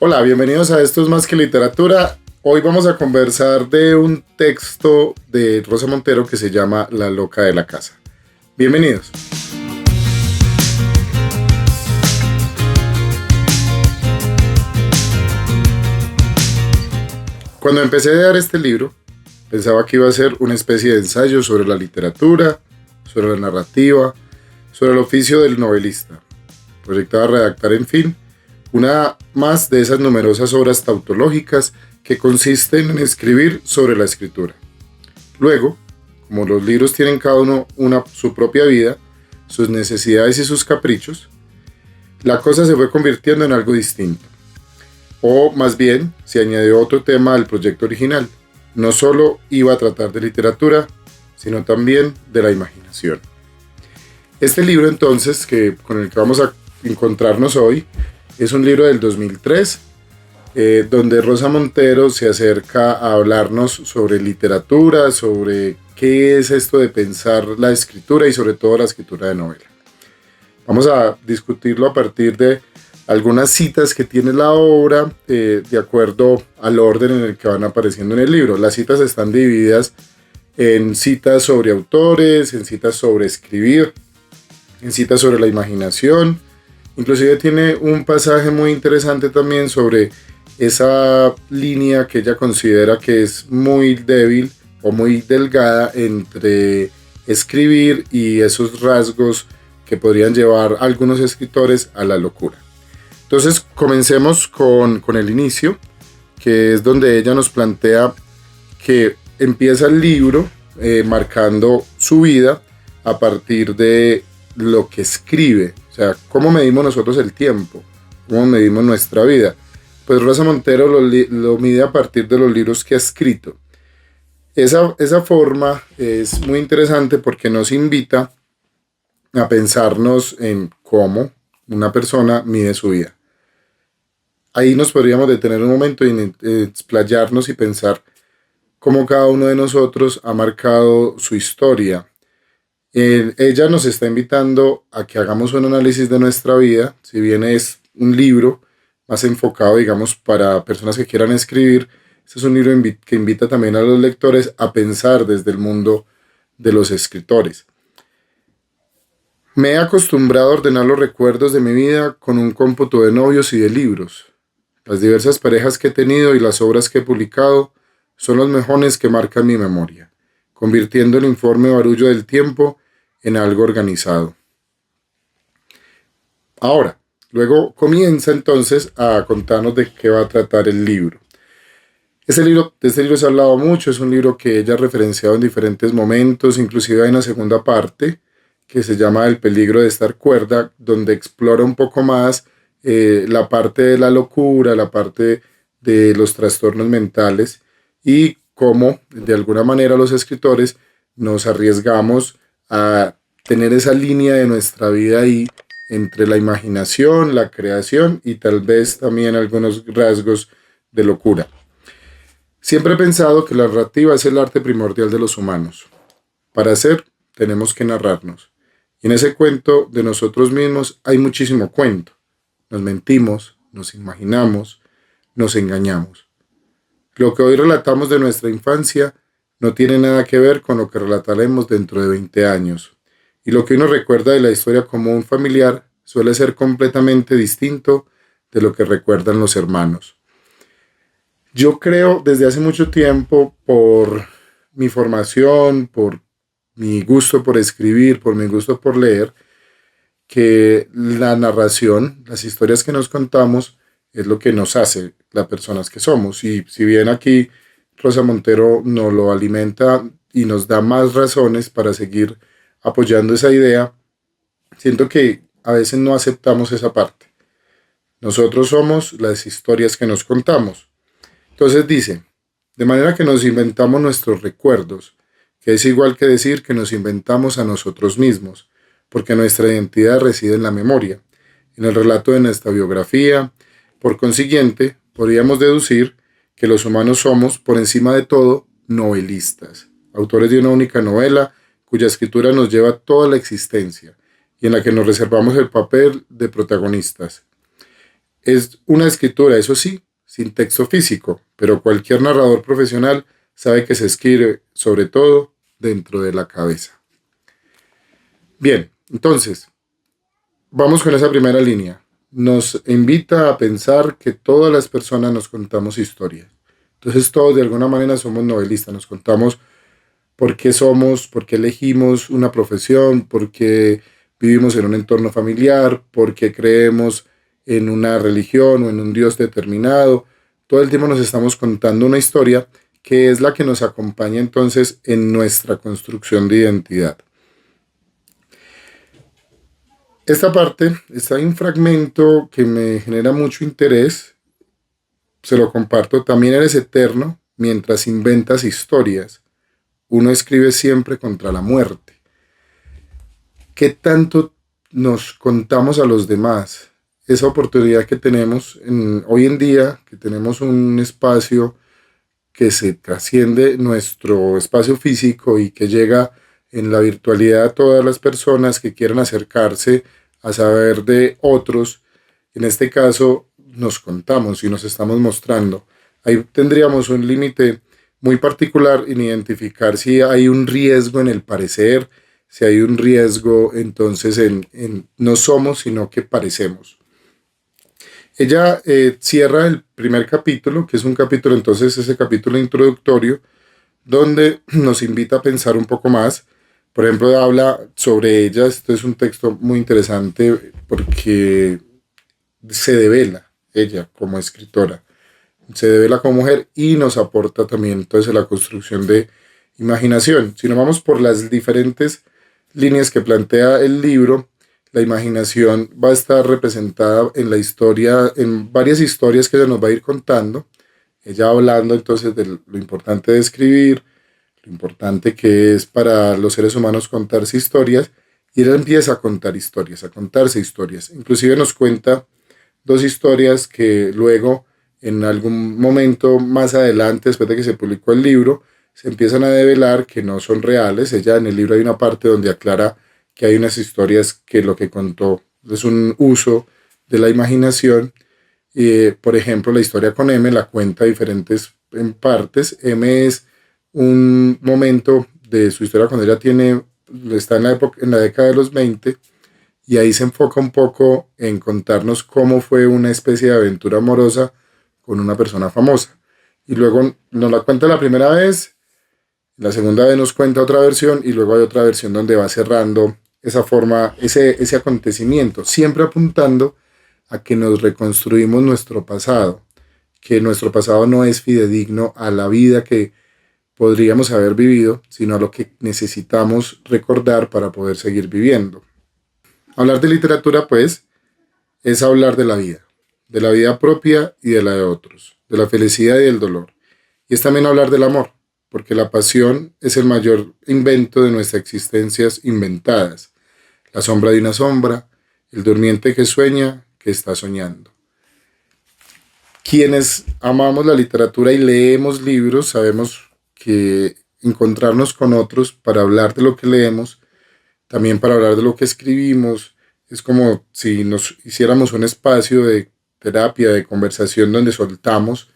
Hola, bienvenidos a Esto es más que literatura. Hoy vamos a conversar de un texto de Rosa Montero que se llama La loca de la casa. Bienvenidos. Cuando empecé a leer este libro, pensaba que iba a ser una especie de ensayo sobre la literatura, sobre la narrativa, sobre el oficio del novelista. Proyectaba redactar, en fin, una más de esas numerosas obras tautológicas que consisten en escribir sobre la escritura. Luego, como los libros tienen cada uno su propia vida, sus necesidades y sus caprichos, la cosa se fue convirtiendo en algo distinto. O más bien, se añadió otro tema al proyecto original. No solo iba a tratar de literatura, sino también de la imaginación. Este libro entonces, con el que vamos a encontrarnos hoy, es un libro del 2003, donde Rosa Montero se acerca a hablarnos sobre literatura, sobre qué es esto de pensar la escritura y sobre todo la escritura de novela. Vamos a discutirlo a partir de algunas citas que tiene la obra, de acuerdo al orden en el que van apareciendo en el libro. Las citas están divididas en citas sobre autores, en citas sobre escribir, en citas sobre la imaginación. Inclusive tiene un pasaje muy interesante también sobre esa línea que ella considera que es muy débil o muy delgada entre escribir y esos rasgos que podrían llevar a algunos escritores a la locura. Entonces comencemos con el inicio, que es donde ella nos plantea que empieza el libro marcando su vida a partir de lo que escribe. O sea, ¿cómo medimos nosotros el tiempo? ¿Cómo medimos nuestra vida? Pues Rosa Montero lo mide a partir de los libros que ha escrito. Esa forma es muy interesante porque nos invita a pensarnos en cómo una persona mide su vida. Ahí nos podríamos detener un momento y explayarnos y pensar cómo cada uno de nosotros ha marcado su historia. Ella nos está invitando a que hagamos un análisis de nuestra vida, si bien es un libro más enfocado, digamos, para personas que quieran escribir. Este es un libro que invita también a los lectores a pensar desde el mundo de los escritores. Me he acostumbrado a ordenar los recuerdos de mi vida con un cómputo de novios y de libros. Las diversas parejas que he tenido y las obras que he publicado son los mejones que marcan mi memoria, convirtiendo el informe barullo del tiempo en algo organizado. Ahora, luego comienza entonces a contarnos de qué va a tratar el libro. De este libro se ha hablado mucho, es un libro que ella ha referenciado en diferentes momentos, inclusive hay una segunda parte que se llama El peligro de estar cuerda, donde explora un poco más la parte de la locura, la parte de los trastornos mentales y cómo de alguna manera los escritores nos arriesgamos a tener esa línea de nuestra vida ahí entre la imaginación, la creación y tal vez también algunos rasgos de locura. Siempre he pensado que la narrativa es el arte primordial de los humanos. Para hacer, tenemos que narrarnos. Y en ese cuento de nosotros mismos hay muchísimo cuento. Nos mentimos, nos imaginamos, nos engañamos. Lo que hoy relatamos de nuestra infancia no tiene nada que ver con lo que relataremos dentro de 20 años. Y lo que uno recuerda de la historia como un familiar suele ser completamente distinto de lo que recuerdan los hermanos. Yo creo desde hace mucho tiempo, por mi formación, por mi gusto por escribir, por mi gusto por leer, que la narración, las historias que nos contamos, es lo que nos hace las personas que somos. Y si bien aquí Rosa Montero nos lo alimenta y nos da más razones para seguir apoyando esa idea, siento que a veces no aceptamos esa parte. Nosotros somos las historias que nos contamos. Entonces dice, de manera que nos inventamos nuestros recuerdos, que es igual que decir que nos inventamos a nosotros mismos, porque nuestra identidad reside en la memoria, en el relato de nuestra biografía. Por consiguiente, podríamos deducir que los humanos somos, por encima de todo, novelistas, autores de una única novela cuya escritura nos lleva toda la existencia y en la que nos reservamos el papel de protagonistas. Es una escritura, eso sí, sin texto físico, pero cualquier narrador profesional sabe que se escribe sobre todo dentro de la cabeza. Bien, entonces, vamos con esa primera línea. Nos invita a pensar que todas las personas nos contamos historias. Entonces todos de alguna manera somos novelistas, nos contamos por qué somos, por qué elegimos una profesión, por qué vivimos en un entorno familiar, por qué creemos en una religión o en un Dios determinado. Todo el tiempo nos estamos contando una historia que es la que nos acompaña entonces en nuestra construcción de identidad. Esta parte, está en un fragmento que me genera mucho interés, se lo comparto. También eres eterno mientras inventas historias. Uno escribe siempre contra la muerte. ¿Qué tanto nos contamos a los demás? Esa oportunidad que tenemos hoy en día, que tenemos un espacio que se trasciende nuestro espacio físico y que llega en la virtualidad a todas las personas que quieran acercarse a saber de otros. En este caso nos contamos y nos estamos mostrando. Ahí tendríamos un límite muy particular en identificar si hay un riesgo en el parecer, si hay un riesgo entonces en no somos, sino que parecemos. Ella cierra el primer capítulo, que es un capítulo, entonces ese capítulo introductorio, donde nos invita a pensar un poco más. Por ejemplo, habla sobre ella. Esto es un texto muy interesante porque se devela ella como escritora, se devela como mujer y nos aporta también entonces la construcción de imaginación. Si nos vamos por las diferentes líneas que plantea el libro, la imaginación va a estar representada en la historia, en varias historias que ella nos va a ir contando. Ella hablando entonces de lo importante de escribir, lo importante que es para los seres humanos contarse historias, y ella empieza a contar historias, a contarse historias. Inclusive nos cuenta dos historias que luego, en algún momento más adelante, después de que se publicó el libro, se empiezan a develar que no son reales. Ella en el libro hay una parte donde aclara que hay unas historias que lo que contó es un uso de la imaginación. Por ejemplo, la historia con M la cuenta diferentes en partes. M es un momento de su historia cuando ella está en la década de los 20, y ahí se enfoca un poco en contarnos cómo fue una especie de aventura amorosa con una persona famosa. Y luego nos la cuenta la primera vez, la segunda vez nos cuenta otra versión y luego hay otra versión donde va cerrando esa forma, ese acontecimiento, siempre apuntando a que nos reconstruimos nuestro pasado, que nuestro pasado no es fidedigno a la vida que podríamos haber vivido, sino a lo que necesitamos recordar para poder seguir viviendo. Hablar de literatura, pues, es hablar de la vida propia y de la de otros, de la felicidad y del dolor. Y es también hablar del amor, porque la pasión es el mayor invento de nuestras existencias inventadas. La sombra de una sombra, el durmiente que sueña, que está soñando. Quienes amamos la literatura y leemos libros, sabemos que encontrarnos con otros para hablar de lo que leemos, también para hablar de lo que escribimos, es como si nos hiciéramos un espacio de terapia, de conversación donde soltamos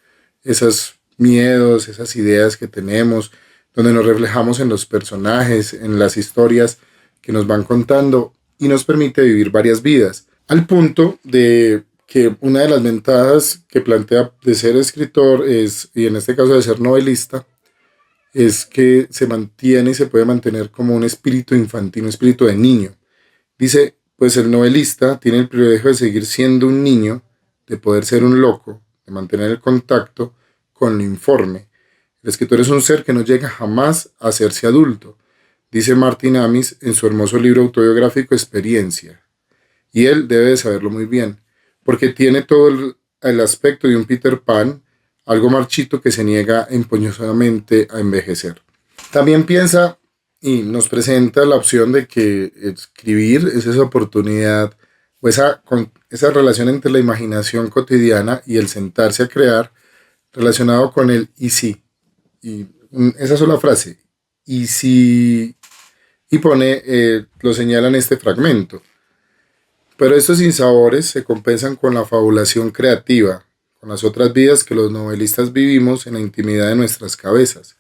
esos miedos, esas ideas que tenemos, donde nos reflejamos en los personajes, en las historias que nos van contando y nos permite vivir varias vidas. Al punto de que una de las ventajas que plantea de ser escritor es, y en este caso de ser novelista, es que se mantiene y se puede mantener como un espíritu infantil, un espíritu de niño. Dice, pues el novelista tiene el privilegio de seguir siendo un niño, de poder ser un loco, de mantener el contacto con lo informe. El escritor es un ser que no llega jamás a hacerse adulto, dice Martin Amis en su hermoso libro autobiográfico Experiencia. Y él debe de saberlo muy bien, porque tiene todo el aspecto de un Peter Pan, algo marchito que se niega empeñosamente a envejecer. También piensa y nos presenta la opción de que escribir es esa oportunidad o esa relación entre la imaginación cotidiana y el sentarse a crear, relacionado con el y si. Y esa sola frase, y si, y pone, lo señala en este fragmento. Pero estos sinsabores se compensan con la fabulación creativa, con las otras vidas que los novelistas vivimos en la intimidad de nuestras cabezas.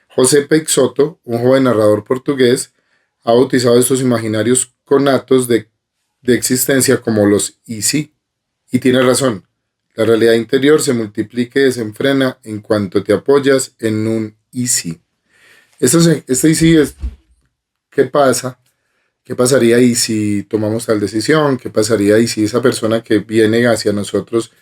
José Peixoto, un joven narrador portugués, ha bautizado estos imaginarios conatos de existencia como los easy, y tiene razón. La realidad interior se multiplica y desenfrena en cuanto te apoyas en un easy. Este easy es qué pasa, qué pasaría y si tomamos tal decisión, qué pasaría y si esa persona que viene hacia nosotros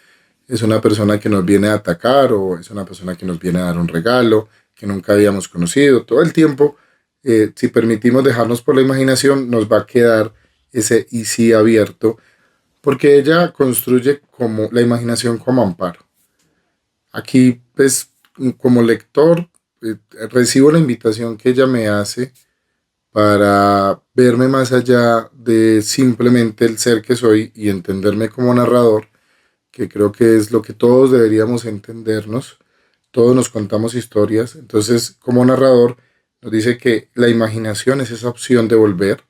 es una persona que nos viene a atacar o es una persona que nos viene a dar un regalo que nunca habíamos conocido. Todo el tiempo, si permitimos dejarnos por la imaginación, nos va a quedar ese y sí abierto, porque ella construye como la imaginación como amparo. Aquí, pues, como lector, recibo la invitación que ella me hace para verme más allá de simplemente el ser que soy y entenderme como narrador, que creo que es lo que todos deberíamos entendernos. Todos nos contamos historias, entonces como narrador nos dice que la imaginación es esa opción de volver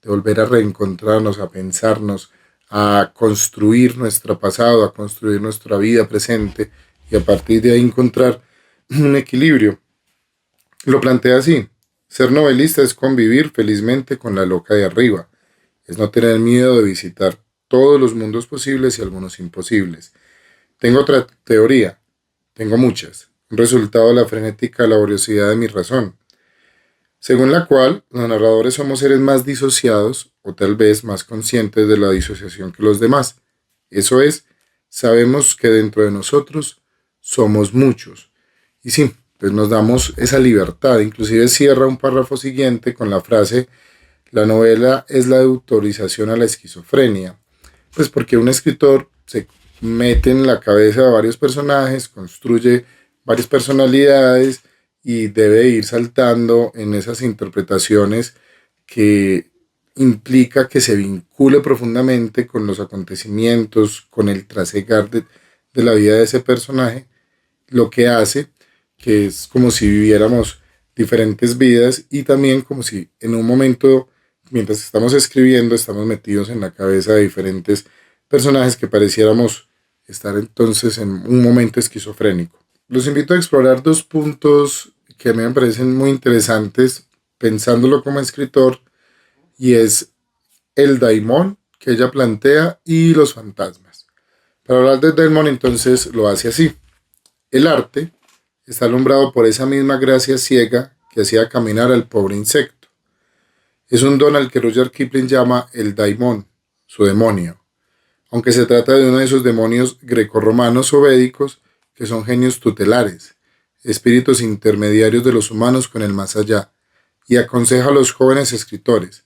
a reencontrarnos, a pensarnos, a construir nuestro pasado, a construir nuestra vida presente y a partir de ahí encontrar un equilibrio. Lo plantea así: ser novelista es convivir felizmente con la loca de arriba, es no tener miedo de visitar todos los mundos posibles y algunos imposibles. Tengo otra teoría, tengo muchas, un resultado de la frenética laboriosidad de mi razón, según la cual los narradores somos seres más disociados o tal vez más conscientes de la disociación que los demás. Eso es, sabemos que dentro de nosotros somos muchos. Y sí, pues nos damos esa libertad. Inclusive cierra un párrafo siguiente con la frase: la novela es la autorización a la esquizofrenia. Pues porque un escritor se mete en la cabeza de varios personajes, construye varias personalidades y debe ir saltando en esas interpretaciones que implica que se vincule profundamente con los acontecimientos, con el trasegar de la vida de ese personaje, lo que hace que es como si viviéramos diferentes vidas y también como si en un momento, mientras estamos escribiendo, estamos metidos en la cabeza de diferentes personajes que pareciéramos estar entonces en un momento esquizofrénico. Los invito a explorar dos puntos que a mí me parecen muy interesantes pensándolo como escritor, y es el daimón que ella plantea y los fantasmas. Para hablar del daimón entonces lo hace así: el arte está alumbrado por esa misma gracia ciega que hacía caminar al pobre insecto. Es un don al que Rudyard Kipling llama el daimón, su demonio, aunque se trata de uno de esos demonios grecorromanos o védicos que son genios tutelares, espíritus intermediarios de los humanos con el más allá, y aconseja a los jóvenes escritores: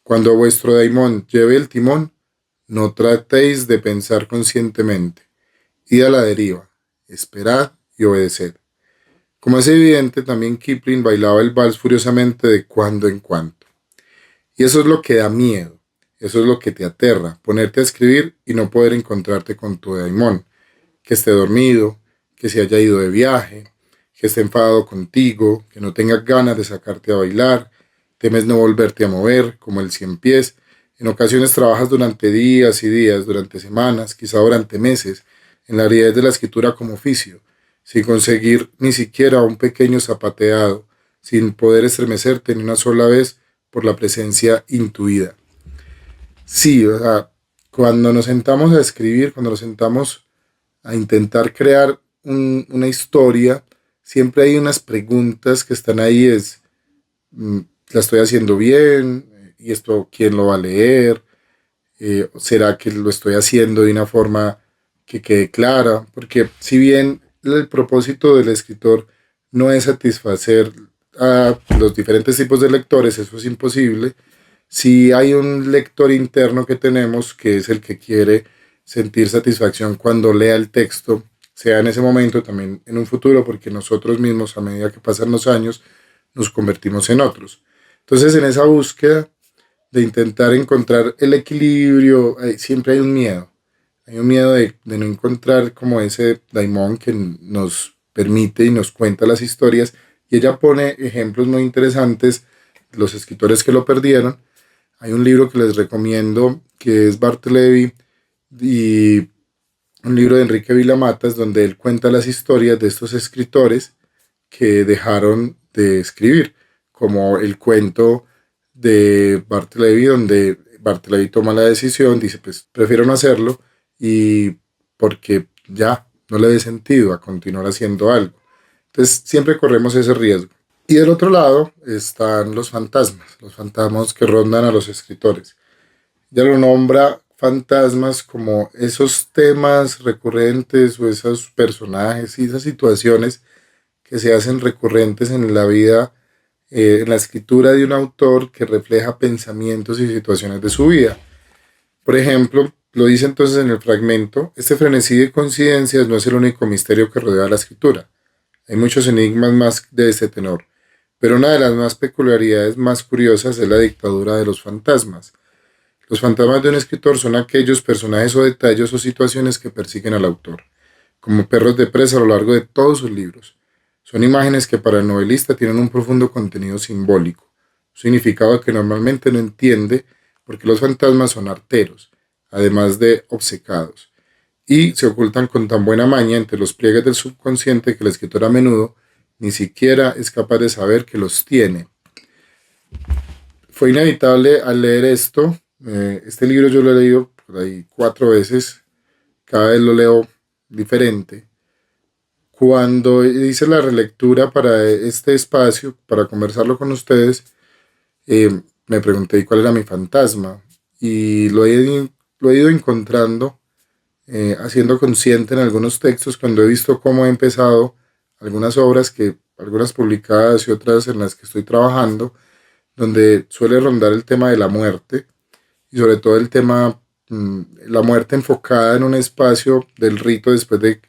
cuando vuestro daimón lleve el timón, no tratéis de pensar conscientemente, id a la deriva, esperad y obedeced. Como es evidente, también Kipling bailaba el vals furiosamente de cuando en cuando. Y eso es lo que da miedo, eso es lo que te aterra, ponerte a escribir y no poder encontrarte con tu daimón, que esté dormido, que se haya ido de viaje, que esté enfadado contigo, que no tenga ganas de sacarte a bailar, temes no volverte a mover, como el cien pies. En ocasiones trabajas durante días y días, durante semanas, quizá durante meses, en la aridez de la escritura como oficio, sin conseguir ni siquiera un pequeño zapateado, sin poder estremecerte ni una sola vez por la presencia intuida. Sí, o sea, cuando nos sentamos a escribir, cuando nos sentamos a intentar crear una historia, siempre hay unas preguntas que están ahí, mm, ¿la estoy haciendo bien? ¿Y esto quién lo va a leer? ¿Será que lo estoy haciendo de una forma que quede clara? Porque si bien el propósito del escritor no es satisfacer a los diferentes tipos de lectores, eso es imposible. Si hay un lector interno que tenemos, que es el que quiere sentir satisfacción cuando lea el texto, sea en ese momento, también en un futuro, porque nosotros mismos, a medida que pasan los años, nos convertimos en otros. Entonces, en esa búsqueda de intentar encontrar el equilibrio, siempre hay un miedo. Hay un miedo de no encontrar como ese daimon que nos permite y nos cuenta las historias. Y ella pone ejemplos muy interesantes, los escritores que lo perdieron, Hay un libro que les recomiendo que es Bartleby y un libro de Enrique Vilamatas donde él cuenta las historias de estos escritores que dejaron de escribir, como el cuento de Bartleby donde Bartleby toma la decisión, dice pues prefiero no hacerlo y porque ya no le dé sentido a continuar haciendo algo. Entonces siempre corremos ese riesgo. Y del otro lado están los fantasmas que rondan a los escritores. Ya lo nombra fantasmas como esos temas recurrentes o esos personajes y esas situaciones que se hacen recurrentes en la vida, en la escritura de un autor que refleja pensamientos y situaciones de su vida. Por ejemplo, lo dice entonces en el fragmento, este frenesí de coincidencias no es el único misterio que rodea la escritura. Hay muchos enigmas más de este tenor, pero una de las más peculiaridades más curiosas es la dictadura de los fantasmas. Los fantasmas de un escritor son aquellos personajes o detalles o situaciones que persiguen al autor, como perros de presa a lo largo de todos sus libros. Son imágenes que para el novelista tienen un profundo contenido simbólico, un significado que normalmente no entiende porque los fantasmas son arteros, además de obcecados, y se ocultan con tan buena maña entre los pliegues del subconsciente que el escritor a menudo ni siquiera es capaz de saber que los tiene. Fue inevitable al leer esto. Este libro yo lo he leído por ahí 4 veces, cada vez lo leo diferente. Cuando hice la relectura para este espacio, para conversarlo con ustedes, me pregunté cuál era mi fantasma y lo he ido encontrando, haciendo consciente en algunos textos cuando he visto cómo he empezado algunas obras, algunas publicadas y otras en las que estoy trabajando, donde suele rondar el tema de la muerte y sobre todo el tema, la muerte enfocada en un espacio del rito después de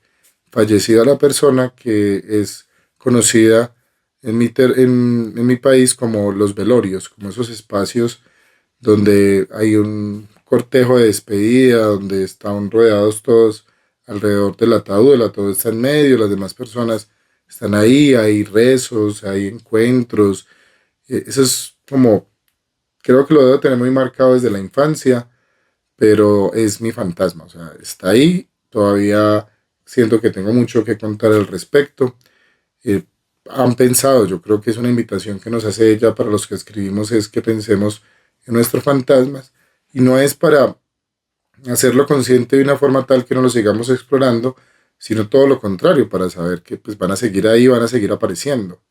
fallecida la persona, que es conocida en mi país como los velorios, como esos espacios donde hay un cortejo de despedida, donde están rodeados todos alrededor del ataúd, el ataúd está en medio, las demás personas están ahí, hay rezos, hay encuentros. Eso es como, creo que lo debo tener muy marcado desde la infancia, pero es mi fantasma, o sea, está ahí, todavía siento que tengo mucho que contar al respecto. Eh, Han pensado, yo creo que es una invitación que nos hace ella para los que escribimos, es que pensemos en nuestros fantasmas y no es para hacerlo consciente de una forma tal que no lo sigamos explorando, sino todo lo contrario, para saber que pues, van a seguir ahí, van a seguir apareciendo.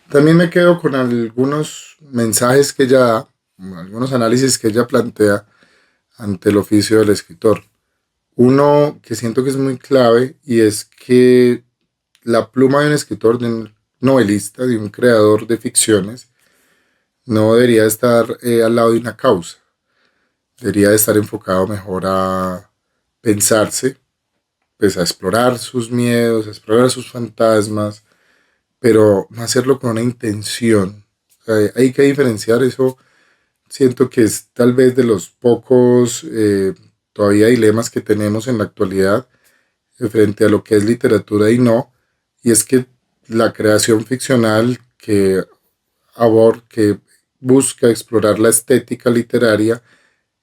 También me quedo con algunos mensajes que ella da, algunos análisis que ella plantea ante el oficio del escritor. Uno que siento que es muy clave y es que la pluma de un escritor, de un novelista, de un creador de ficciones, no debería estar al lado de una causa. Debería estar enfocado mejor a pensarse, pues a explorar sus miedos, a explorar sus fantasmas, pero no hacerlo con una intención. O sea, hay que diferenciar eso. Siento que es tal vez de los pocos todavía dilemas que tenemos en la actualidad frente a lo que es literatura y no, y es que la creación ficcional que busca explorar la estética literaria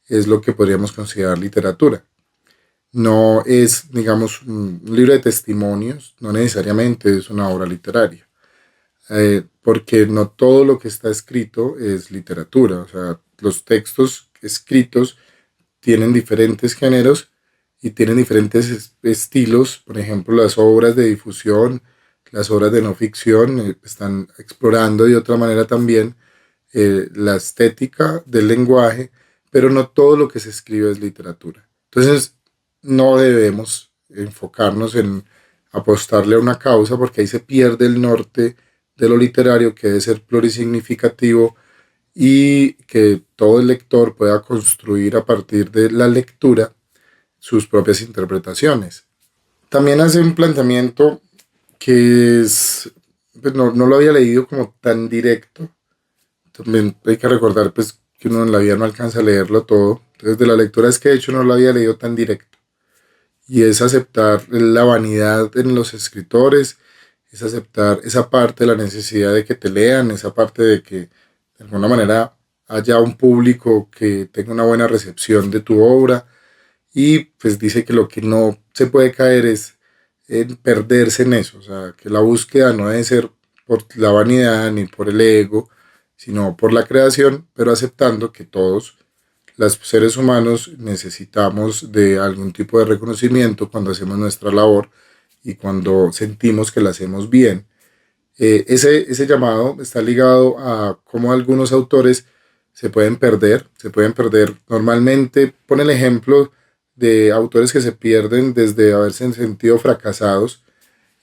es lo que podríamos considerar literatura. No es, digamos, un libro de testimonios, no necesariamente es una obra literaria, porque no todo lo que está escrito es literatura. O sea, los textos escritos tienen diferentes géneros y tienen diferentes estilos. Por ejemplo, las obras de difusión, las obras de no ficción están explorando de otra manera también la estética del lenguaje, pero no todo lo que se escribe es literatura. Entonces, no debemos enfocarnos en apostarle a una causa porque ahí se pierde el norte de lo literario, que debe ser plurisignificativo y que todo el lector pueda construir a partir de la lectura sus propias interpretaciones. También hace un planteamiento que es, pues no lo había leído como tan directo. También hay que recordar pues, que uno en la vida no alcanza a leerlo todo. Entonces de las lecturas que he hecho no lo había leído tan directo. Y es aceptar la vanidad en los escritores, es aceptar esa parte de la necesidad de que te lean, esa parte de que de alguna manera haya un público que tenga una buena recepción de tu obra, y pues dice que lo que no se puede caer es en perderse en eso, o sea, que la búsqueda no debe ser por la vanidad ni por el ego, sino por la creación, pero aceptando que todos los seres humanos necesitamos de algún tipo de reconocimiento cuando hacemos nuestra labor y cuando sentimos que la hacemos bien. Ese llamado está ligado a cómo algunos autores se pueden perder normalmente. Pone el ejemplo de autores que se pierden desde haberse sentido fracasados,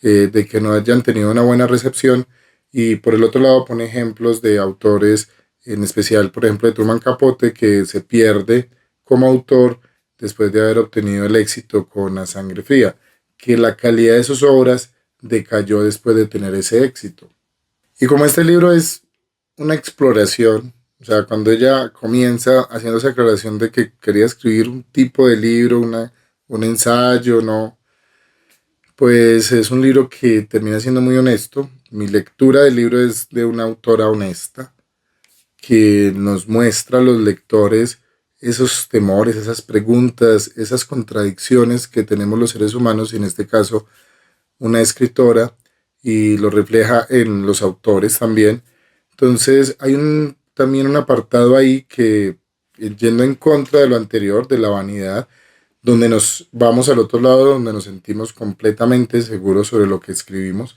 de que no hayan tenido una buena recepción, y por el otro lado pone ejemplos de autores, en especial por ejemplo de Truman Capote, que se pierde como autor después de haber obtenido el éxito con La Sangre Fría, que la calidad de sus obras decayó después de tener ese éxito. Y como este libro es una exploración, o sea, cuando ella comienza haciendo esa aclaración de que quería escribir un tipo de libro, un ensayo, ¿no? Pues es un libro que termina siendo muy honesto. Mi lectura del libro es de una autora honesta que nos muestra a los lectores esos temores, esas preguntas, esas contradicciones que tenemos los seres humanos, y en este caso una escritora, y lo refleja en los autores también. Entonces hay también un apartado ahí que, yendo en contra de lo anterior, de la vanidad, donde nos vamos al otro lado, donde nos sentimos completamente seguros sobre lo que escribimos,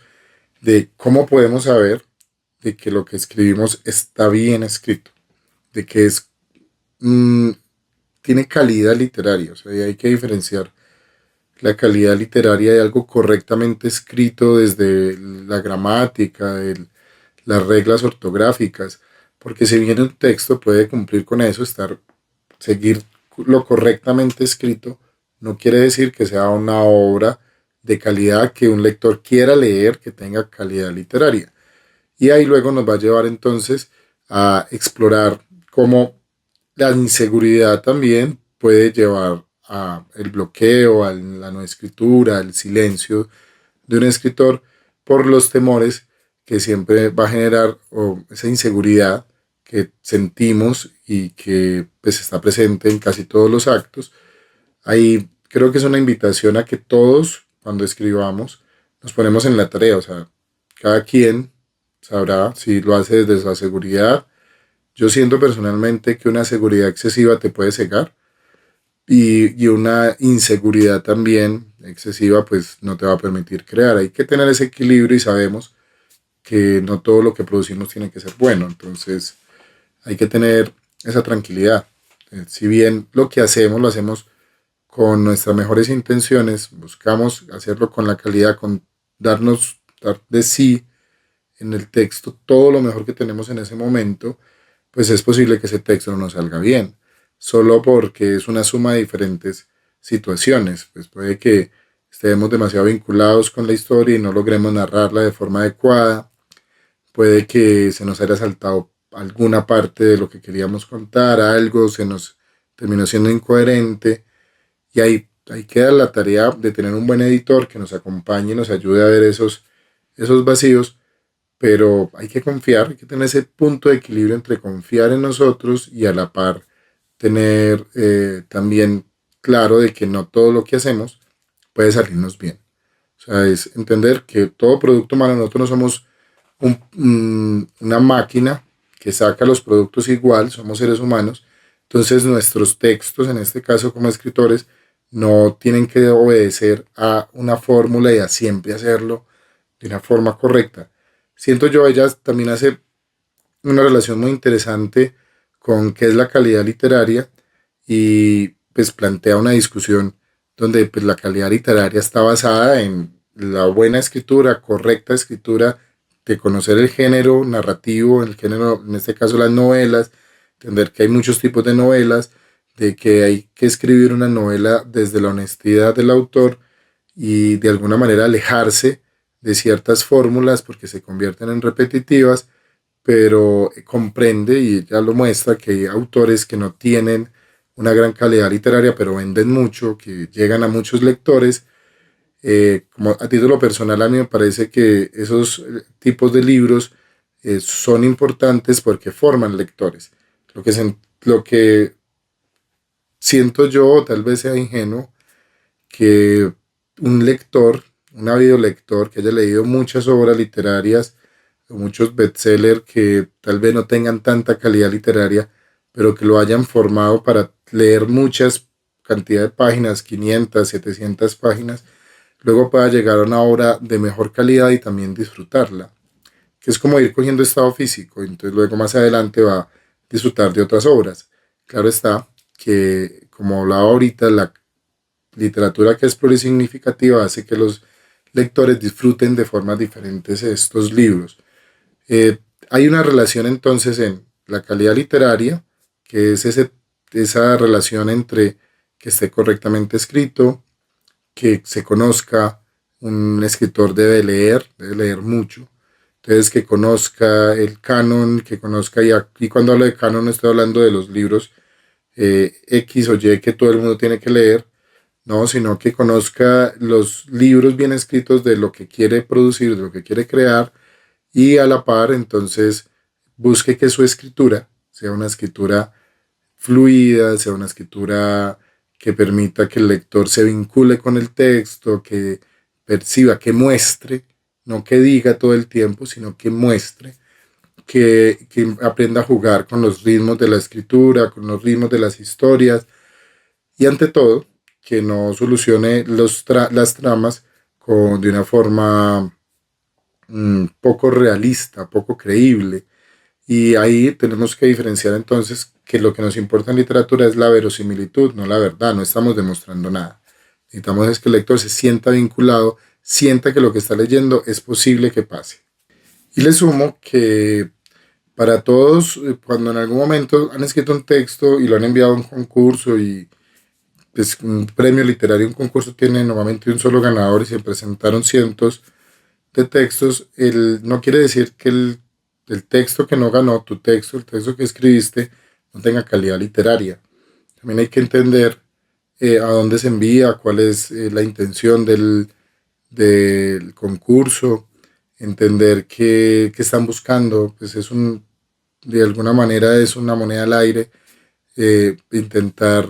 de cómo podemos saber de que lo que escribimos está bien escrito, de que mm, tiene calidad literaria. O sea, hay que diferenciar la calidad literaria de algo correctamente escrito desde la gramática, las reglas ortográficas, porque si bien un texto puede cumplir con eso, seguir lo correctamente escrito, no quiere decir que sea una obra de calidad que un lector quiera leer, que tenga calidad literaria. Y ahí luego nos va a llevar entonces a explorar cómo la inseguridad también puede llevar a el bloqueo, a la no escritura, al silencio de un escritor, por los temores que siempre va a generar, o esa inseguridad que sentimos y que pues está presente en casi todos los actos. Ahí creo que es una invitación a que todos, cuando escribamos, nos ponemos en la tarea. O sea, cada quien sabrá si lo hace desde la seguridad. Yo siento personalmente que una seguridad excesiva te puede cegar, y una inseguridad también excesiva pues no te va a permitir crear. Hay que tener ese equilibrio, y sabemos que no todo lo que producimos tiene que ser bueno. Entonces hay que tener esa tranquilidad. Si bien lo que hacemos lo hacemos con nuestras mejores intenciones, buscamos hacerlo con la calidad, con dar de sí en el texto todo lo mejor que tenemos en ese momento, pues es posible que ese texto no nos salga bien, solo porque es una suma de diferentes situaciones. Pues puede que estemos demasiado vinculados con la historia y no logremos narrarla de forma adecuada, puede que se nos haya saltado alguna parte de lo que queríamos contar, algo se nos terminó siendo incoherente, y ahí queda la tarea de tener un buen editor que nos acompañe y nos ayude a ver esos vacíos. Pero hay que confiar, hay que tener ese punto de equilibrio entre confiar en nosotros y a la par tener también claro de que no todo lo que hacemos puede salirnos bien. O sea, es entender que todo producto humano, nosotros no somos una máquina que saca los productos igual, somos seres humanos. Entonces nuestros textos, en este caso como escritores, no tienen que obedecer a una fórmula y a siempre hacerlo de una forma correcta. Siento yo, ella también hace una relación muy interesante con qué es la calidad literaria, y pues plantea una discusión donde pues la calidad literaria está basada en la buena escritura, correcta escritura, de conocer el género narrativo, el género, en este caso las novelas, entender que hay muchos tipos de novelas, de que hay que escribir una novela desde la honestidad del autor, y de alguna manera alejarse de ciertas fórmulas porque se convierten en repetitivas, pero comprende y ya lo muestra que hay autores que no tienen una gran calidad literaria, pero venden mucho, que llegan a muchos lectores. Como a título personal, a mí me parece que esos tipos de libros son importantes porque forman lectores. Lo que siento yo, tal vez sea ingenuo, que un lector, un ávido lector que haya leído muchas obras literarias, o muchos bestsellers que tal vez no tengan tanta calidad literaria, pero que lo hayan formado para leer muchas cantidad de páginas, 500, 700 páginas, luego pueda llegar a una obra de mejor calidad y también disfrutarla, que es como ir cogiendo estado físico, entonces luego más adelante va a disfrutar de otras obras. Claro está que, como hablaba ahorita, la literatura que es plurisignificativa hace que los lectores disfruten de formas diferentes estos libros. Eh, Hay una relación entonces en la calidad literaria, que es esa relación entre que esté correctamente escrito, que se conozca, un escritor debe leer mucho, entonces que conozca el canon, que conozca, y cuando hablo de canon no estoy hablando de los libros X o Y que todo el mundo tiene que leer, no, sino que conozca los libros bien escritos de lo que quiere producir, de lo que quiere crear, y a la par entonces busque que su escritura sea una escritura fluida, sea una escritura que permita que el lector se vincule con el texto, que perciba, que muestre, no que diga todo el tiempo, sino que muestre, que aprenda a jugar con los ritmos de la escritura, con los ritmos de las historias y ante todo, que no solucione las tramas de una forma poco realista, poco creíble. Y ahí tenemos que diferenciar entonces que lo que nos importa en literatura es la verosimilitud, no la verdad, no estamos demostrando nada. Necesitamos es que el lector se sienta vinculado, sienta que lo que está leyendo es posible que pase. Y le sumo que para todos, cuando en algún momento han escrito un texto y lo han enviado a un concurso y pues, un premio literario, un concurso tiene normalmente un solo ganador y se presentaron cientos de textos, no quiere decir que el texto que no ganó, tu texto, el texto que escribiste, no tenga calidad literaria. También hay que entender a dónde se envía, cuál es la intención del concurso, entender qué están buscando, pues de alguna manera es una moneda al aire, intentar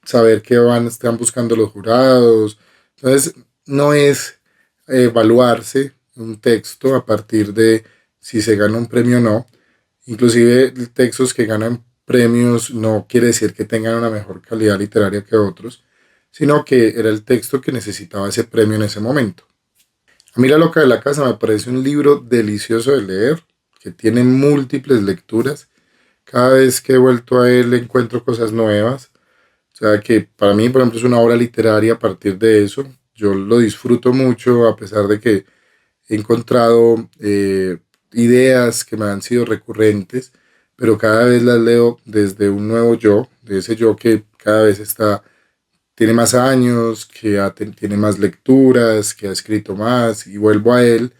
saber están buscando los jurados. Entonces, no es evaluarse un texto a partir de si se gana un premio o no. Inclusive textos que ganan premios no quiere decir que tengan una mejor calidad literaria que otros, sino que era el texto que necesitaba ese premio en ese momento. A mí La Loca de la Casa me parece un libro delicioso de leer, que tiene múltiples lecturas. Cada vez que he vuelto a él encuentro cosas nuevas. O sea que para mí, por ejemplo, es una obra literaria a partir de eso. Yo lo disfruto mucho a pesar de que he encontrado ideas que me han sido recurrentes, pero cada vez las leo desde un nuevo yo, de ese yo que cada vez tiene más años, tiene más lecturas, que ha escrito más, y vuelvo a él,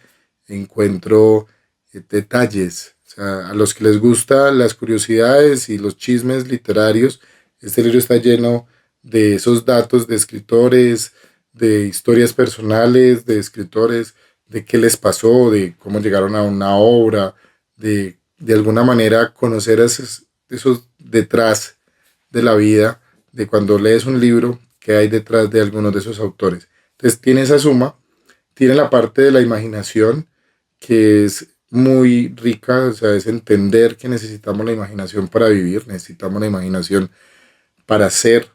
encuentro detalles. O sea, a los que les gustan las curiosidades y los chismes literarios, este libro está lleno de esos datos de escritores, de historias personales, de escritores, de qué les pasó, de cómo llegaron a una obra, de alguna manera conocer esos detrás de la vida, de cuando lees un libro, que hay detrás de algunos de esos autores. Entonces tiene esa suma, tiene la parte de la imaginación, que es muy rica, o sea, es entender que necesitamos la imaginación para vivir, necesitamos la imaginación para ser,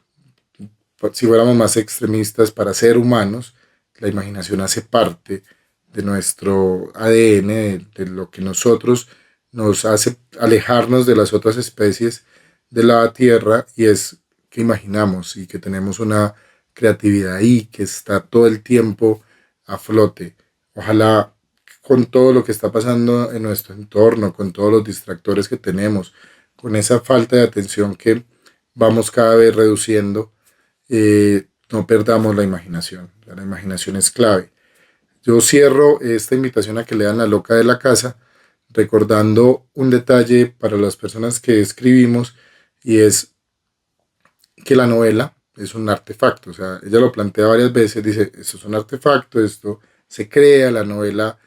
si fuéramos más extremistas, para ser humanos. La imaginación hace parte de nuestro ADN, de lo que nosotros nos hace alejarnos de las otras especies de la Tierra, y es que imaginamos y que tenemos una creatividad ahí que está todo el tiempo a flote. Ojalá con todo lo que está pasando en nuestro entorno, con todos los distractores que tenemos, con esa falta de atención que vamos cada vez reduciendo, no perdamos la imaginación. La imaginación es clave. Yo cierro esta invitación a que lean La Loca de la Casa recordando un detalle para las personas que escribimos, y es que la novela es un artefacto. O sea, ella lo plantea varias veces, dice, esto es un artefacto, esto se crea, la novela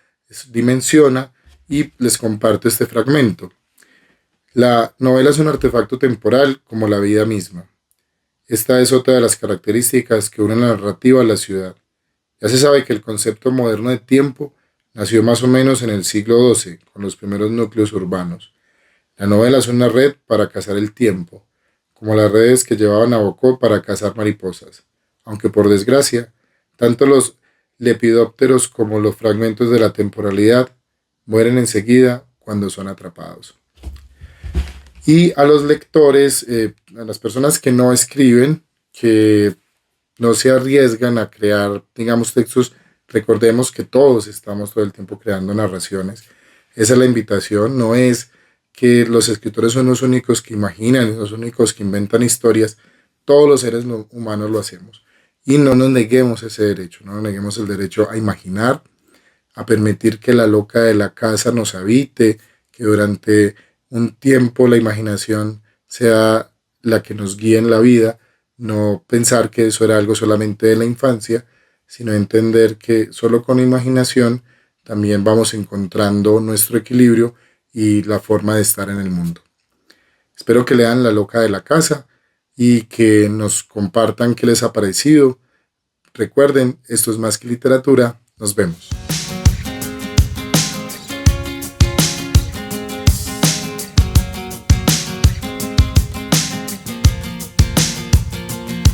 dimensiona, y les comparto este fragmento. La novela es un artefacto temporal como la vida misma. Esta es otra de las características que unen la narrativa a la ciudad. Ya se sabe que el concepto moderno de tiempo nació más o menos en el siglo XII, con los primeros núcleos urbanos. La novela es una red para cazar el tiempo, como las redes que llevaban a Nabokov para cazar mariposas, aunque por desgracia, tanto los lepidópteros como los fragmentos de la temporalidad mueren enseguida cuando son atrapados. Y a los lectores, a las personas que no escriben, que no se arriesgan a crear, digamos, textos, recordemos que todos estamos todo el tiempo creando narraciones. Esa es la invitación, no es que los escritores son los únicos que imaginan, los únicos que inventan historias, todos los seres humanos lo hacemos. Y no nos neguemos ese derecho, no nos neguemos el derecho a imaginar, a permitir que la loca de la casa nos habite, que durante un tiempo la imaginación sea la que nos guíe en la vida, no pensar que eso era algo solamente de la infancia, sino entender que solo con imaginación también vamos encontrando nuestro equilibrio y la forma de estar en el mundo. Espero que lean La loca de la casa y que nos compartan qué les ha parecido. Recuerden, esto es más que literatura. Nos vemos.